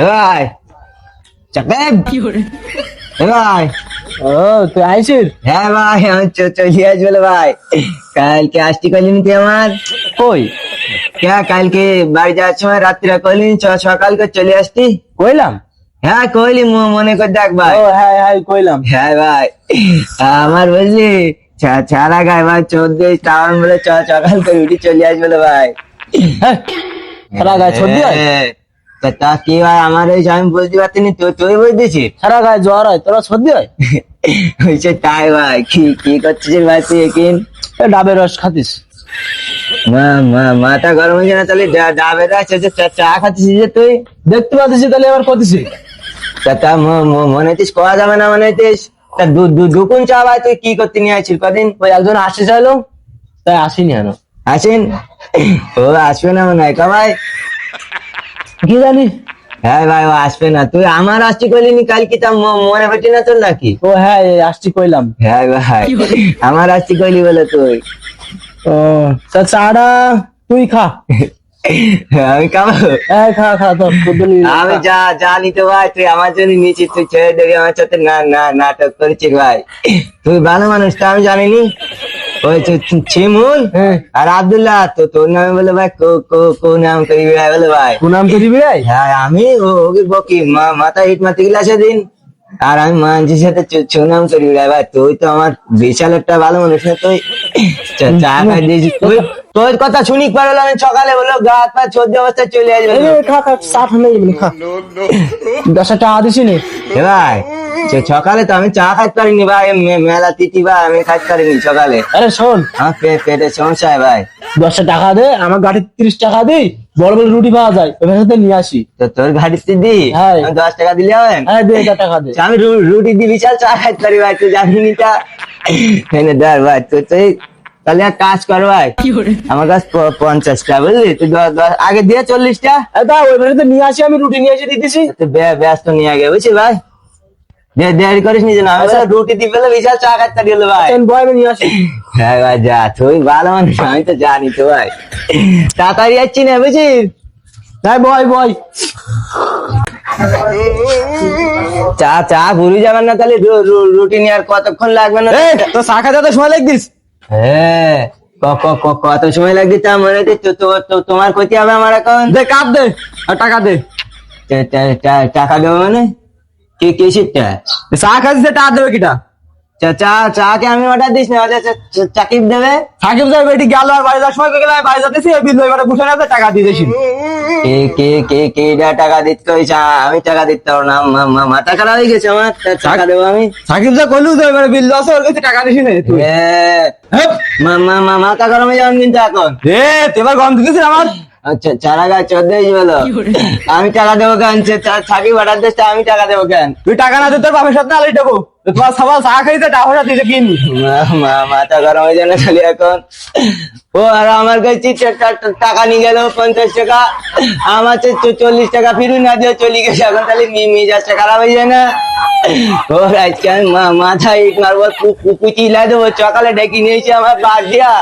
ভাই চাপেন ভাই। ও তুই আইছিস? হ্যাঁ ভাই আমি চলে আসবো ভাই। কালকে আসতে কলিনি তুই আমার কই কালকে বাড়ি যাওয়ার সময় রাত্রিরা কলিনি সকালকে চলে আসতি। কইলাম? হ্যাঁ কইলি মনে করে দেখ ভাই। ও হ্যাঁ হ্যাঁ কইলাম। হ্যাঁ ভাই আমার বুঝলি ছাড়া গায়ে ভাই 14 টাউন বলে সকাল করে উঠি চলে আসবো ভাই। সারা গায়ে সর্দি হয়? তা কি ভাই আমার ওই আমি বুঝতে পারছিনি তুই বুঝতেছি। সারা গায়ে জ্বর হয়, তোরা সর্দি হয়? হয়েছে তাই ভাই কি করছিস ভাই তুই এখন? ডাবের রস খাতিস? মাথা গরম হয়েছে না তাহলে ডাবের রস চা খাচ্ছিস যে তুই? দেখতে পাচ্ছিস তাহলে এবার করতেছি? তা মনে হচ্ছিস করা যাবে না মনে হচ্ছিস? তা দুকুন চা ভাই তুই কি করতে নিয়ে আসছিস কদিন? ওই একজন আসতে চাইলো তাই আসিনি কেন? আসেন ও আসবে না মনে হয় ভাই। কি জানি। হ্যাঁ ভাই ও আসবে না। তুই আমার আসছি কইলিনি কালকে, তা মনে হচ্ছে না তোর নাকি? ও হ্যাঁ আসছি কইলাম। হ্যাঁ ভাই আমার আসছি কইলি বলে তুই। ও তা চাটা তুই খা। আমি খাবো? হ্যাঁ খা খা তো। আমি জানি তো ভাই তুই আমার জন্য নিয়েছিস, তুই ছেড়ে দেবি আমার সাথে নাটক করেছিস ভাই। তুই ভালো মানুষ তা আমি জানিনি। ওই চিমুন আর আব্দুল্লাহ তো তোর নামে বলে ভাই কো নাম করি ভাই বলে ভাই। কোন নাম করি ভাই? হ্যাঁ আমি ওকে বকি মাথা হিট মারতে গেলে সেদিন, আর আমি মানছির সাথে সুনাম করি ভাই। তুই তো আমার বিশাল একটা ভালো মানুষ না তুই। চা খাই দিয়েছিস তুই। তোর কথা শুনি পারলো আমি সকালে বললো গা হাত পা সর্দি অবস্থায় চলে আসবে। খা খা চা ঠান্ডা খা। 10 টাকা দিছি নি ভাই সকালে তো আমি চা খাইতে পারিনি ভাই, মেলা তিথি ভাই আমি খাইতে পারিনি সকালে। আরে শোন আমার পেটের সমস্যা হয় ভাই। 10 টাকা দে, আমার গাড়ি 30 টাকা দিই, বড় বড় রুটি পাওয়া যায় ওখান থেকে নিয়ে আসি। তো তোর গাড়িতে দি? হ্যাঁ 10 টাকা দিলে হবে? হ্যাঁ দে 1000 টাকা দে। আমি রুটি দি বিশাল চা খাইতে পারি ভাই, তুই জানিনি তা? ধর ভাই তুই তাহলে এক কাজ কর ভাই, আমার কাছে 50টা বুঝলি, তুই আগে দিয়ে 40টা ওইখানে নিয়ে আসি, আমি রুটি নিয়ে এসে দিতেছি। ব্যস্ত নিয়ে আগে বুঝছি ভাই, দেরি করিস নি যেন। আমি রুটি দি পেলে বিশাল চা খাইতে পারি ভাই। আমি নিয়ে আসি। হ্যাঁ ভাই যা, তুই ভালো মানুষ আমি তো জানি তো ভাই। তাড়াতাড়ি যাচ্ছি না বুঝিস? তাই বয় বয় চা ভুলে যাবেন না তাহলে, রুটি নিয়ে আর কতক্ষণ লাগবে না? তো চা খাতে তো সময় লাগতিস। হ্যাঁ কত সময় লাগবে তা মনে হচ্ছে তোমার ক্ষতি হবে আমার এখন। দে কাপ দে আর টাকা দে। টাকা দেবো মানে কি কিসিরটা? চা খাচ্ছিস টাকা দেবে কিটা? চা কে আমি অর্ডার দিস না, চাকিব দেবে। সাকিব সাহেব এটি গেল আর বাড়ি যাওয়ার সময় গেলে বাড়ি যাতেছি, বসে না টাকা দিয়ে দিয়েছি। কে টাকা দিতে হয়েছে? আমি টাকা দিতে পারবো না, মাথা খারাপ হয়ে গেছে আমার। টাকা দেবো আমি? সাকিব সাহেব কইলু তো এবারে বিল দশ ওর কাছে টাকা দিস না তুই। মাথা গরম হয়ে যাবেন কিন্তু এখন। এবার গম দিতেছিস আমার। আচ্ছা চারা গাছ 14 বলো, আমি টাকা দেবো কেন? সাকিব অর্ডার দিস, আমি টাকা দেবো কেন? তুই টাকা না দে তোর বাপের সাথে আলাই দেবো। তোমার সবাই চা খাইতে টাকা দিতে কিনি। মাথা গরম হয়ে যায় না খালি এখন। ও আর আমার কাছে টাকা নিয়ে গেল 50 টাকা, আমার 40 টাকা ফিরু না দিয়ে চলে গেছে এখন, তাহলে মেজাজটা খারাপ হয়ে যায় না? ওর আজকে আমি মাথায় ইট মারবো, কুচি লাই দেবো। সকালে ডেকে নিয়েছি আমার বাদ দিয়া।